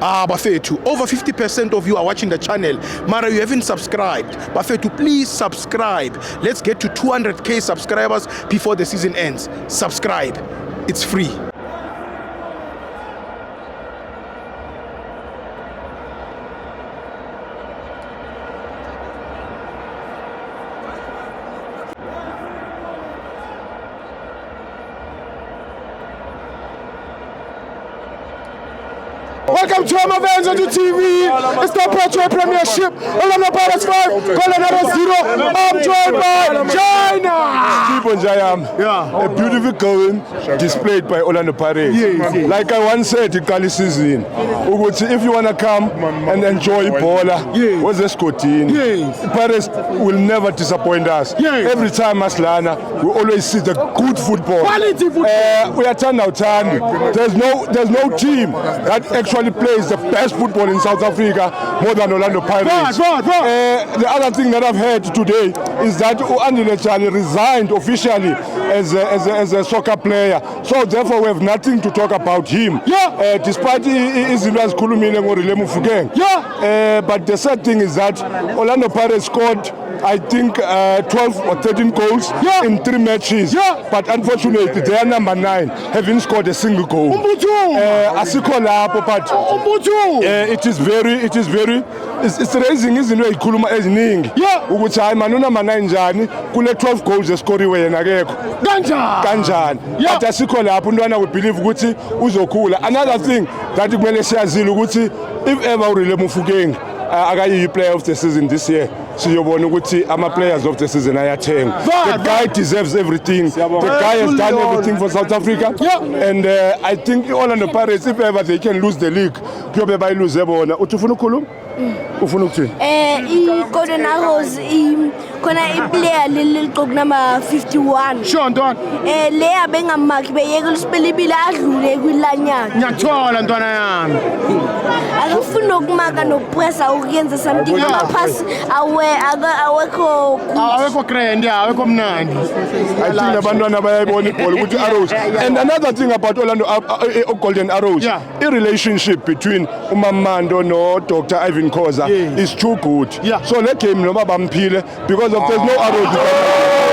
Bafethu, over 50% of you are watching the channel. Mara, you haven't subscribed. Bafethu, please subscribe. Let's get to 200k subscribers before the season ends. Subscribe. It's free. Welcome to our events on the TV. It's the Petro Premiership. Orlando Pirates 5, Colorado 0. I'm joined by China. Tipo Njayam, a beautiful game displayed by Orlando Pirates. Like I once said in Kali season, if you want to come and enjoy Bola, what's the Scotine? Pirates will never disappoint us. Every time Maslana, we always see the good football. Quality football. We are turn out turn. There's no team that actually plays the best football in South Africa more than Orlando Pirates. The other thing that I've heard today is that Andile Chani resigned officially as a soccer player. So therefore we have nothing to talk about him. Despite izinto azikhulumile ngoRile Mofokeng. But the sad thing is that Orlando Pirates scored I think 12 or 13 goals in 3 matches. But unfortunately, they are number 9, having scored a single goal. Asikho lapho, but it's raising izinto ezikhuluma eziningi. Ukuthi hayi man unamba 9 njani kule 12 goals escoriwe yena akekho. Kanjani? But asikho lapho untwana we believe ukuthi uzokhula. Another thing that kumele siyazile ukuthi if ever uRile Mofokeng akayi player of the season this year, siyobona ukuthi ama players of the season ayathenga. The guy deserves everything. The guy has done everything for South Africa. And I think Orlando Pirates, if ever they can lose the league, kuyobe bayiluze bona. Uthi ufuna ukukhuluma? Ufuna ukuthini? I-Golden Arrows khona i-player leliqoku number 51. Sure, Ntwana. Le abengamaki beyeke uSipelibile adlule kwilanyana. Ngiyathola ntwana yami. Akufuna ukumaka nokupressa ukuyenza something amaphasi awekho grand, awekho mnandi. I think abantwana bayayibona ibhola ukuthi Arrows. And another thing about Orlando Golden Arrows, the relationship between uMamando no Dr. Ivan Khoza is too good. So let game noma bamphile because of there's no Arrows.